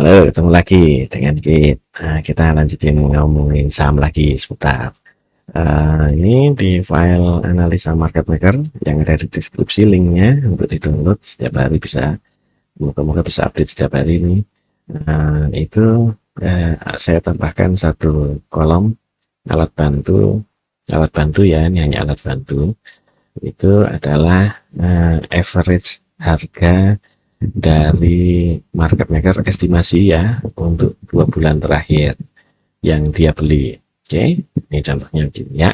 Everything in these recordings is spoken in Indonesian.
Halo, ketemu lagi dengan Kit. Nah, kita lanjutin ngomongin saham lagi seputar. Ini di file analisa market maker yang ada di deskripsi linknya untuk di-download setiap hari bisa. Moga-moga bisa update setiap hari ini. Itu saya tambahkan satu kolom alat bantu. Alat bantu ya, ini hanya alat bantu. Itu adalah average harga dari market maker estimasi ya untuk 2 bulan terakhir yang dia beli. Oke, ini contohnya begini ya.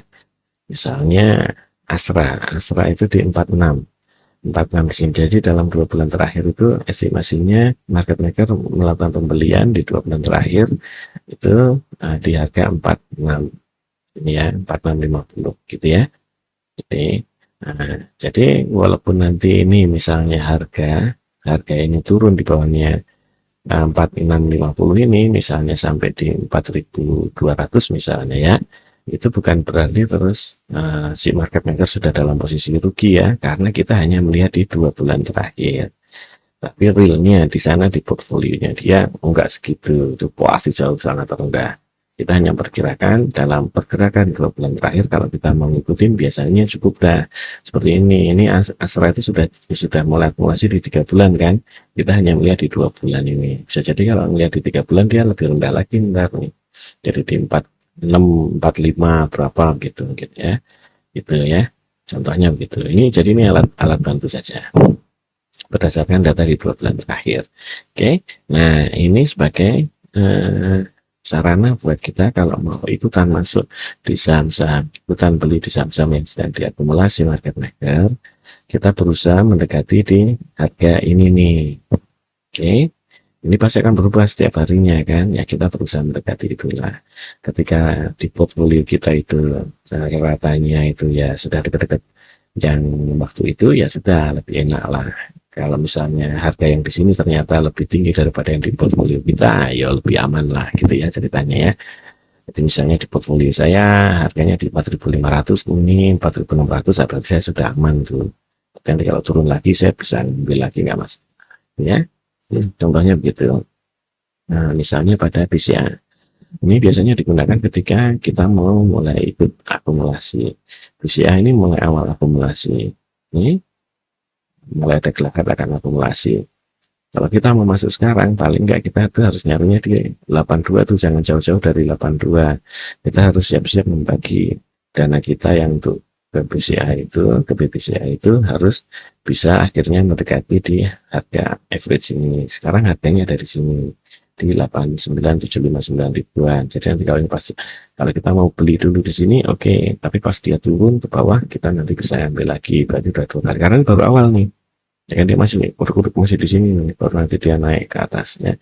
Misalnya Astra itu di 46 di sini. Jadi dalam 2 bulan terakhir itu estimasinya market maker melakukan pembelian di 2 bulan terakhir itu di harga 46 ini ya 4650 gitu ya. Jadi walaupun nanti ini misalnya harga ini turun di bawahnya 4650 ini misalnya sampai di 4200 misalnya ya, itu bukan berarti terus si market maker sudah dalam posisi rugi ya, karena kita hanya melihat di 2 bulan terakhir. Tapi realnya di sana di portfolionya dia enggak segitu, itu pasti jauh sangat rendah. Kita hanya perkirakan dalam pergerakan 2 bulan terakhir kalau kita mau ngikutin biasanya cukup dah seperti ini Astra itu sudah mulai akumulasi di 3 bulan kan, kita hanya melihat di 2 bulan ini. Bisa jadi kalau melihat di 3 bulan dia lebih rendah lagi ntar nih, jadi di 46 45 berapa gitu mungkin ya, gitu ya, contohnya begitu. Ini alat bantu saja berdasarkan data di 2 bulan terakhir. Oke, nah ini sebagai eh, sarana buat kita kalau mau ikutan masuk di saham-saham, ikutan beli di saham-saham yang sedang diakumulasi market maker, kita berusaha mendekati di harga ini nih. Oke, ini pasti akan berubah setiap harinya kan, ya kita berusaha mendekati itulah. Ketika di portfolio kita itu ratanya itu ya sudah dekat-dekat yang waktu itu ya sudah lebih enak lah. Kalau misalnya harga yang di sini ternyata lebih tinggi daripada yang di portfolio kita, ya lebih aman lah gitu ya ceritanya ya. Jadi misalnya di portfolio saya harganya di 4.500, ini 4.600, berarti saya sudah aman tuh. Nanti kalau turun lagi saya bisa ambil lagi nggak mas? Ya, contohnya begitu. Nah, misalnya pada BCA, ini biasanya digunakan ketika kita mau mulai ikut akumulasi. BCA ini mulai awal akumulasi. Ini mulai ada gelagat akan akumulasi. Kalau kita mau masuk sekarang, paling enggak kita tuh harus nyarinya di 82 tuh, jangan jauh-jauh dari 82. Kita harus siap-siap membagi dana kita yang untuk ke BCA itu harus bisa akhirnya mendekati di harga average ini. Sekarang harganya dari sini di 89.759 ribuan. Jadi nanti kalau kita mau beli dulu di sini, oke. Tapi pas dia turun ke bawah, kita nanti bisa ambil lagi. Berarti udah 2 kali. Karena ini baru awal nih. Ya kan dia masih kuruk-kuruk masih di sini nih. Baru nanti dia naik ke atasnya.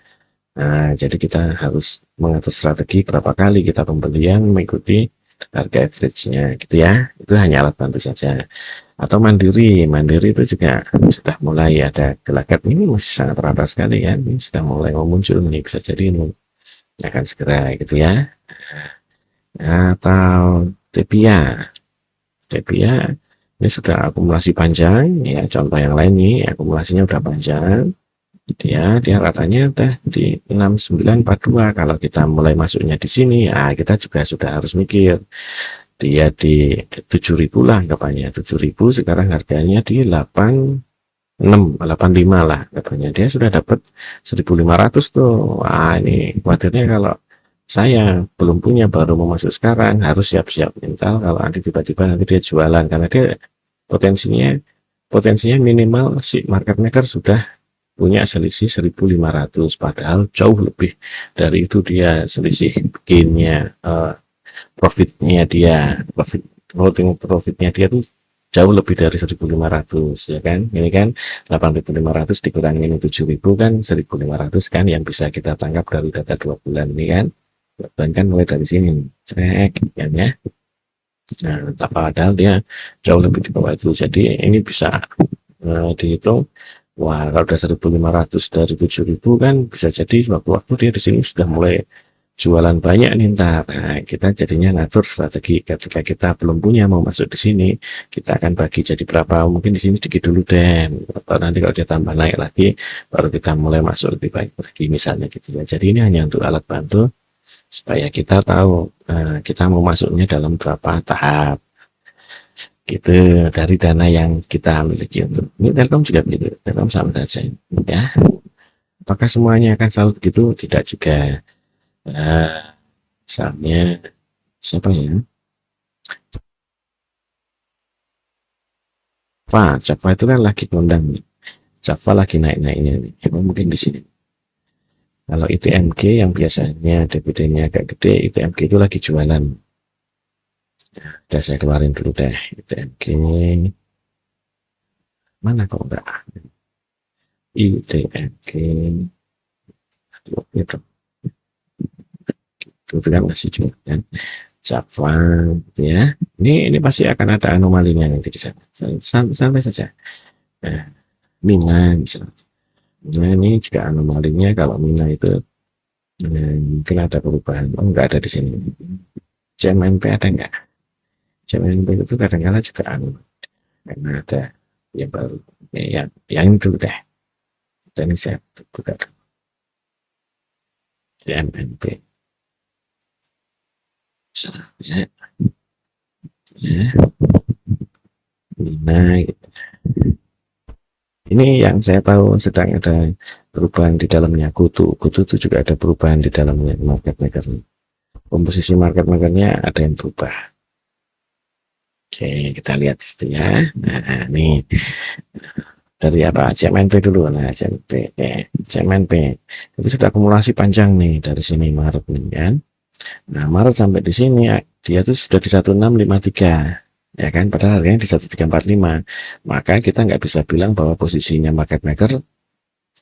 Nah, jadi kita harus mengatur strategi berapa kali kita pembelian mengikuti harga average-nya gitu ya. Itu hanya alat bantu saja. Atau mandiri itu juga sudah mulai ada gelagat, ini masih sangat rata sekali kan, ini sudah mulai mau muncul nih, bisa jadi ini akan segera gitu ya. Atau Tepia ini sudah akumulasi panjang ya, contoh yang lain nih akumulasinya udah panjang dia ratanya udah di 6942. Kalau kita mulai masuknya di sini ya kita juga sudah harus mikir dia di 7.000 lah anggapannya, 7.000 sekarang harganya di 85 lah katanya, dia sudah dapat 1.500 tuh. Wah, ini khawatirnya kalau saya belum punya baru mau masuk sekarang, harus siap-siap mental kalau nanti tiba-tiba nanti dia jualan, karena dia potensinya minimal si market maker sudah punya selisih 1.500, padahal jauh lebih dari itu dia selisih gainnya, profitnya dia tuh jauh lebih dari 1.500 ya kan. Ini kan 8.500 dikurangin 7.000 kan 1.500 kan yang bisa kita tangkap dari data 2 bulan ini kan. 2 bulan kan mulai dari sini cek kan ya. Nah, padahal dia jauh lebih di bawah itu. Jadi ini bisa dihitung. Wah, kalau udah 1.500 dari 7.000 kan bisa jadi waktu-waktu dia di sini sudah mulai jualan banyak nih ntar. Nah, kita jadinya ngatur strategi ketika kita belum punya mau masuk di sini, kita akan bagi jadi berapa. Mungkin di sini sedikit dulu deh. Atau nanti kalau dia tambah naik lagi, baru kita mulai masuk lebih baik lagi misalnya gitu ya. Jadi ini hanya untuk alat bantu supaya kita tahu kita mau masuknya dalam berapa tahap gitu dari dana yang kita miliki. Untuk ini Telkom juga begitu, Telkom sama saja ya. Apakah semuanya akan selalu begitu? Tidak juga. Misalnya siapa ya? Java itu kan lagi kondang nih. Java lagi naik-naiknya nih. Mungkin di sini. Kalau ITMG yang biasanya dividennya agak gede, ITMG itu lagi jualan. Udah saya keluarin dulu deh. ITMG mana kok enggak? ITMG itu kan masih jualan kan. Java gitu ya. Ini pasti akan ada anomalinya nanti di sana. Santai saja. Nah, Mina misalnya. Nah, ini juga anomalinya kalau Mina itu mungkin ada perubahan. Oh, enggak ada di sini. CMNP ada enggak? CMNP itu kadang-kadang juga karena ada yang baru. Yang itu deh. Ini saya buka CMNP. Ya, ya. Mina gitu. Ini yang saya tahu sedang ada perubahan di dalamnya. Kutu itu juga ada perubahan di dalamnya market maker. Komposisi market makernya ada yang berubah. Oke, kita lihat di situ ya. Nah, nih dari apa? CMNP dulu. Nah, CMNP itu sudah akumulasi panjang nih dari sini Maret nih kan. Nah, Maret sampai di sini dia tuh sudah di 1653. Ya kan, padahal harganya di 1345. Maka kita nggak bisa bilang bahwa posisinya market maker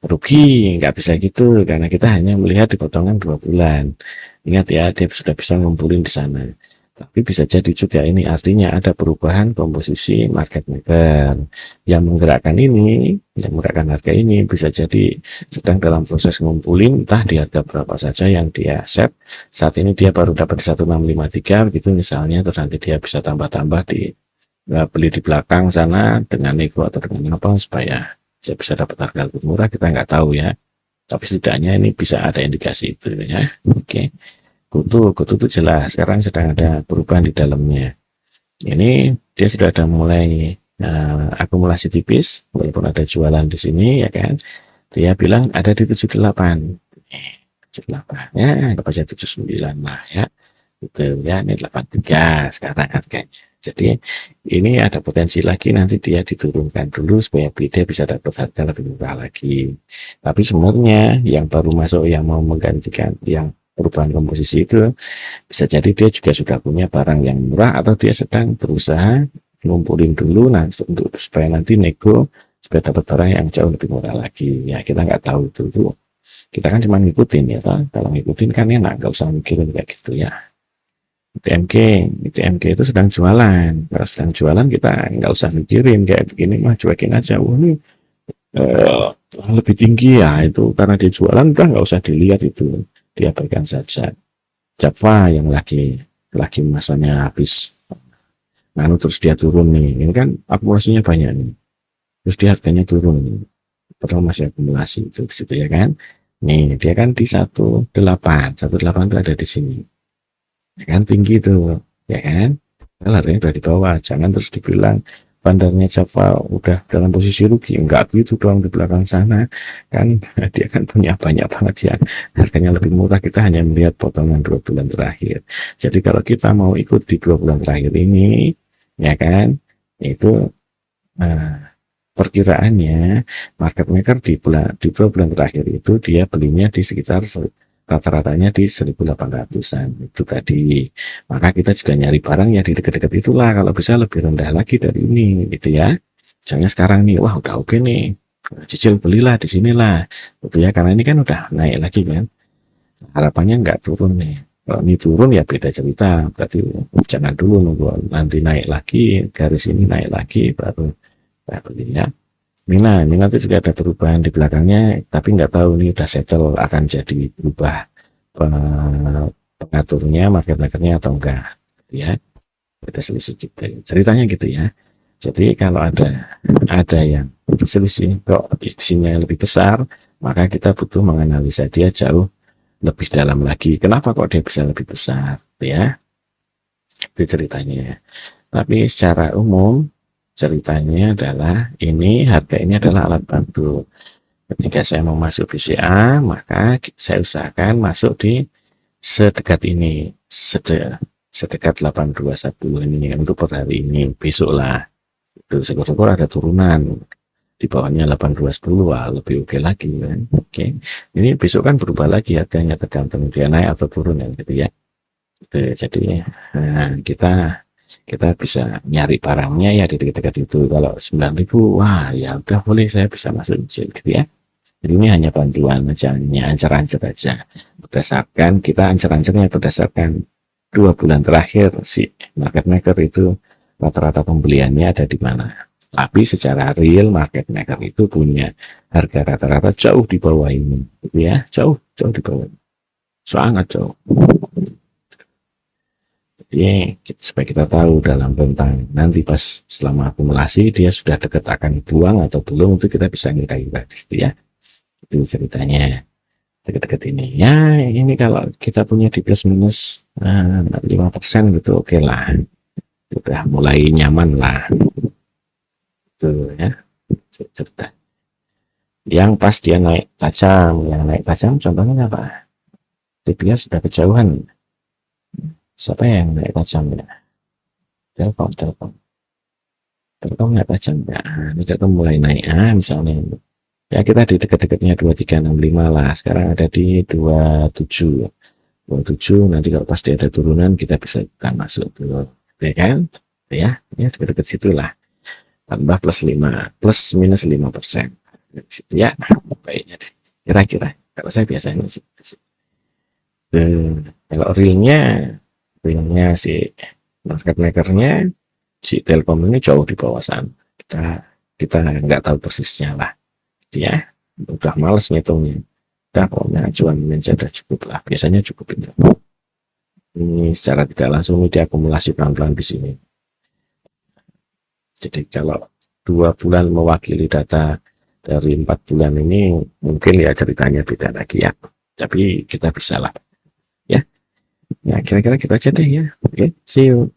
rugi, nggak bisa gitu karena kita hanya melihat di potongan 2 bulan. Ingat ya, dia sudah bisa ngumpulin di sana. Tapi bisa jadi juga ini artinya ada perubahan komposisi market maker yang menggerakkan ini, yang menggerakkan harga ini bisa jadi sedang dalam proses ngumpulin entah di harga berapa saja yang dia set. Saat ini dia baru dapat di 1653 begitu misalnya, terus nanti dia bisa tambah-tambah di beli di belakang sana dengan nego atau dengan apa supaya dia bisa dapat harga lebih murah, kita nggak tahu ya. Tapi setidaknya ini bisa ada indikasi itu ya. Oke. Kutu itu jelas sekarang sedang ada perubahan di dalamnya. Ini dia sudah ada mulai akumulasi tipis walaupun ada jualan di sini ya kan. Dia bilang ada di 78. 78 ya, anggap aja 79 lah ya. Itu ya, ini 83 sekarang harganya. Jadi ini ada potensi lagi nanti dia diturunkan dulu supaya dia bisa dapat harga lebih murah lagi. Tapi sebenarnya yang baru masuk yang mau menggantikan yang perubahan komposisi itu bisa jadi dia juga sudah punya barang yang murah atau dia sedang berusaha ngumpulin dulu untuk supaya nanti nego supaya dapat barang yang jauh lebih murah lagi. Ya kita nggak tahu itu. Kita kan cuma ngikutin ya toh. Kalau ngikutin kan enak, nggak usah mikirin kayak gitu ya. ITMG itu sedang jualan. Kalau sedang jualan kita nggak usah mikirin kayak begini mah cuekin aja. Ini lebih tinggi ya itu karena dia jualan udah nggak usah dilihat itu. Diabaikan saja. Java yang lagi masanya habis. Nah, terus dia turun nih. Ini kan akumulasinya banyak nih. Terus dia harganya turun nih. Padahal masih akumulasi itu di situ ya kan. Nih, dia kan di 18. 18 itu ada di sini. Ya kan tinggi tuh, ya kan? Padahal harganya udah di bawah. Jangan terus dibilang bandarnya Java udah dalam posisi rugi, enggak gitu doang di belakang sana kan. Dia kan punya banyak banget ya, harganya lebih murah. Kita hanya melihat potongan 2 bulan terakhir. Jadi kalau kita mau ikut di 2 bulan terakhir ini ya kan, itu perkiraannya market maker di 2 bulan terakhir itu dia belinya di sekitar rata-ratanya di 1800-an itu tadi. Maka kita juga nyari barang ya di dekat-dekat itulah, kalau bisa lebih rendah lagi dari ini gitu ya. Jangan sekarang nih, wah udah oke nih, cicil belilah di sinilah gitu ya, karena ini kan udah naik lagi kan. Harapannya nggak turun nih. Kalau ini turun ya beda cerita, berarti jangan dulu nunggu nanti naik lagi, garis ini naik lagi baru kita beli ya. Mina itu juga ada perubahan di belakangnya, tapi nggak tahu ini udah settle akan jadi berubah pengaturnya, market makernya atau enggak, gitu ya. Ada selisih gitu. Ceritanya gitu ya. Jadi kalau ada yang selisih kok isinya lebih besar, maka kita butuh menganalisa dia jauh lebih dalam lagi. Kenapa kok dia bisa lebih besar, ya? Itu ceritanya. Tapi secara umum ceritanya adalah harga ini adalah alat bantu. Ketika saya mau masuk BCA, maka saya usahakan masuk di sedekat ini, sedekat 821 ini untuk per hari ini. Besok lah, itu syukur-syukur ada turunan di bawahnya 8210, wah lebih oke lagi kan. Oke, ini besok kan berubah lagi harganya tergantung dia naik atau turun kan gitu ya. Jadi kita bisa nyari barangnya ya di dekat-dekat itu. Kalau 9.000, wah ya udah boleh, saya bisa masuk gitu ya. Jadi ini hanya bantuan aja, hanya ancer-ancer aja. Kita ancer-ancernya berdasarkan 2 bulan terakhir si market maker itu rata-rata pembeliannya ada di mana. Tapi secara real market maker itu punya harga rata-rata jauh di bawah ini, gitu ya, jauh di bawah, sangat jauh. Jadi supaya kita tahu dalam rentang nanti pas selama akumulasi dia sudah dekat akan buang atau belum, itu kita bisa ngira-ngira di situ ya. Itu ceritanya dekat-dekat ini. Ya ini kalau kita punya di plus minus 5% gitu, oke lah. Sudah mulai nyaman lah. Itu ya cerita. Yang pas dia naik tajam, contohnya apa? Dia sudah kejauhan. Siapa yang naik tajam ya? Telkom naik tajam ya. Ini Telkom mulai naik misalnya. Ya kita di dekat-dekatnya 2365 lah. Sekarang ada di 27. Nanti kalau pasti ada turunan kita bisa masuk tuh. Ya kan? Ya dekat-dekat situ lah. Tambah plus minus 5%. Di situ ya. Baiknya kira-kira. Kalau saya biasanya situ. Kalau realnya si market makernya si Telkom ini jauh di bawah sana. Kita nggak tahu persisnya lah. Ya udah males ngitungnya, udah pokoknya acuan menjadi cukup lah, biasanya cukup itu. Ini secara tidak langsung ini diakumulasi pelan-pelan di sini. Jadi kalau 2 bulan mewakili data dari 4 bulan ini, mungkin ya ceritanya beda lagi ya, tapi kita bisa lah ya. Kira-kira kita aja deh ya. Oke, see you.